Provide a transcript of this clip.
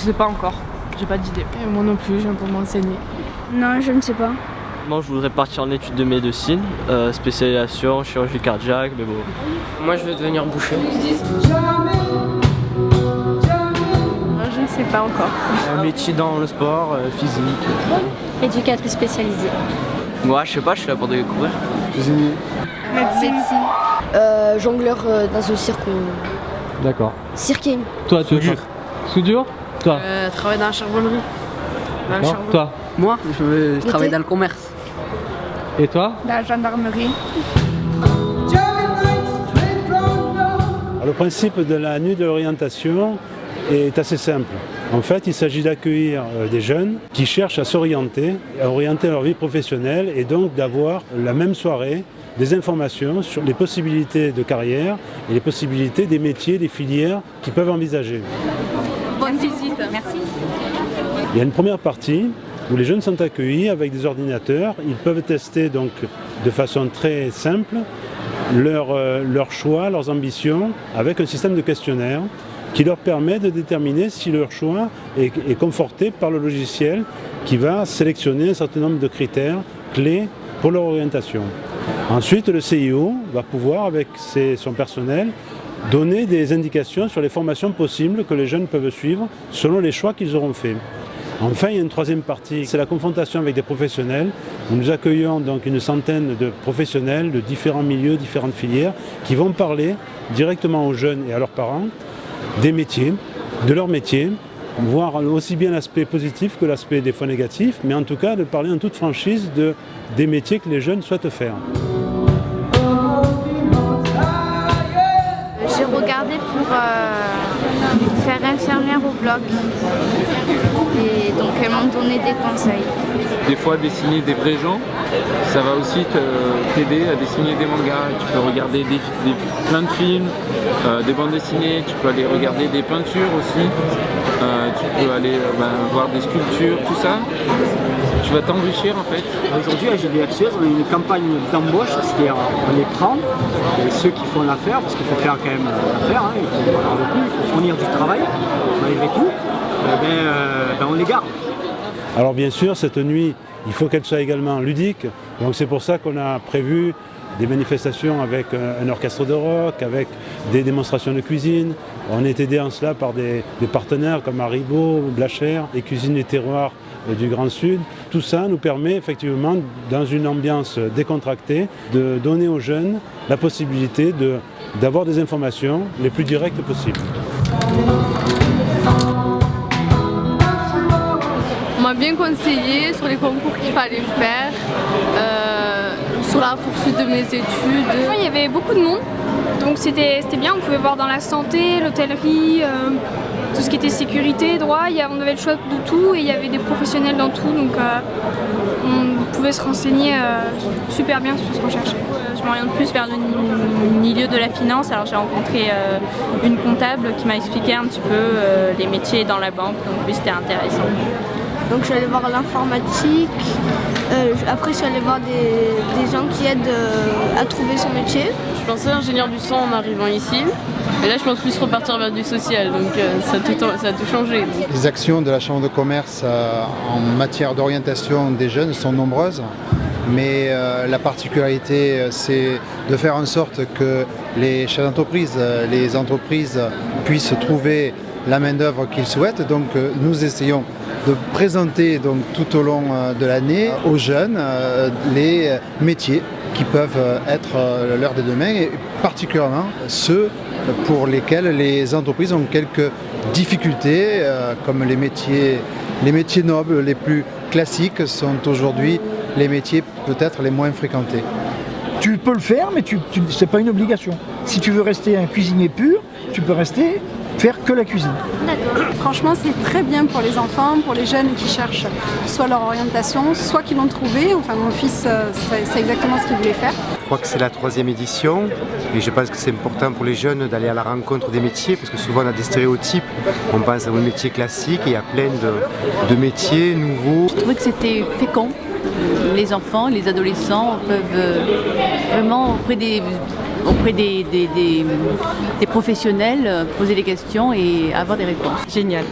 sais pas encore, j'ai pas d'idée. Et moi non plus, je viens pour m'enseigner. Non, je ne sais pas. Moi je voudrais partir en études de médecine, spécialisation, chirurgie cardiaque, mais bon. Moi je veux devenir boucher. Je ne sais pas encore. Un métier dans le sport, physique. Éducatrice spécialisée. Moi je sais pas, je suis là pour découvrir. Cuisinier. Médecine. Jongleur dans un cirque. D'accord. Cirque. Toi, tu veux Soudure. faire Soudure. Toi. Travailler dans la charbonnerie. D'accord. Toi. Moi je travaille dans le commerce. Et toi? La gendarmerie. Alors, le principe de la nuit de l'orientation est assez simple. En fait, il s'agit d'accueillir des jeunes qui cherchent à s'orienter, à orienter leur vie professionnelle et donc d'avoir la même soirée des informations sur les possibilités de carrière et les possibilités des métiers, des filières qu'ils peuvent envisager. Bonne visite. Merci. Il y a une première partie où les jeunes sont accueillis avec des ordinateurs. Ils peuvent tester donc de façon très simple leur choix, leurs ambitions avec un système de questionnaire qui leur permet de déterminer si leur choix est conforté par le logiciel qui va sélectionner un certain nombre de critères clés pour leur orientation. Ensuite, le CIO va pouvoir, avec son personnel, donner des indications sur les formations possibles que les jeunes peuvent suivre selon les choix qu'ils auront faits. Enfin, il y a une troisième partie, c'est la confrontation avec des professionnels, où nous accueillons donc une centaine de professionnels de différents milieux, différentes filières, qui vont parler directement aux jeunes et à leurs parents des métiers, de leur métier, voir aussi bien l'aspect positif que l'aspect des fois négatif, mais en tout cas de parler en toute franchise des métiers que les jeunes souhaitent faire. J'ai regardé pour faire infirmière au bloc. Et donc elles m'ont donné des conseils. Des fois dessiner des vrais gens, ça va aussi t'aider à dessiner des mangas. Tu peux regarder plein de films, des bandes dessinées, tu peux aller regarder des peintures aussi, tu peux aller voir des sculptures, tout ça. Tu vas t'enrichir en fait. Aujourd'hui à GDFCS, on a une campagne d'embauche, c'est-à-dire on les prend, et ceux qui font l'affaire, parce qu'il faut faire quand même l'affaire, il faut fournir du travail malgré tout, on les garde. Alors bien sûr, cette nuit, il faut qu'elle soit également ludique, donc c'est pour ça qu'on a prévu des manifestations avec un orchestre de rock, avec des démonstrations de cuisine. On est aidé en cela par des partenaires comme Haribo, Blacher et Cuisine des Terroirs du Grand Sud. Tout ça nous permet effectivement, dans une ambiance décontractée, de donner aux jeunes la possibilité d'avoir des informations les plus directes possibles. On m'a bien conseillé sur les concours qu'il fallait faire, sur la poursuite de mes études. Il y avait beaucoup de monde, donc c'était bien, on pouvait voir dans la santé, l'hôtellerie, tout ce qui était sécurité, droit, on avait le choix de tout et il y avait des professionnels dans tout, donc on pouvait se renseigner super bien sur ce qu'on cherchait. Je m'oriente plus vers le milieu de la finance, alors j'ai rencontré une comptable qui m'a expliqué un petit peu les métiers dans la banque, donc oui c'était intéressant. Donc je suis allée voir l'informatique, après je suis allée voir des gens qui aident à trouver son métier. Je pensais ingénieur du son en arrivant ici, et là je pense plus repartir vers du social, donc ça a tout changé. Les actions de la Chambre de commerce en matière d'orientation des jeunes sont nombreuses, mais la particularité c'est de faire en sorte que les chefs d'entreprise, les entreprises puissent trouver la main-d'œuvre qu'ils souhaitent. Donc nous essayons de présenter donc, tout au long de l'année aux jeunes les métiers qui peuvent être l'heure de demain et particulièrement ceux pour lesquels les entreprises ont quelques difficultés, comme les métiers nobles, les plus classiques sont aujourd'hui les métiers peut-être les moins fréquentés. Tu peux le faire, mais ce n'est pas une obligation. Si tu veux rester un cuisinier pur, tu peux faire que la cuisine. Franchement, c'est très bien pour les enfants, pour les jeunes qui cherchent soit leur orientation, soit qui l'ont trouvé. Enfin, mon fils, c'est exactement ce qu'il voulait faire. Je crois que c'est la 3e édition et je pense que c'est important pour les jeunes d'aller à la rencontre des métiers parce que souvent on a des stéréotypes. On pense aux métiers classiques et il y a plein de métiers nouveaux. Je trouvais que c'était fécond. Les enfants, les adolescents peuvent vraiment auprès des professionnels poser des questions et avoir des réponses. Génial.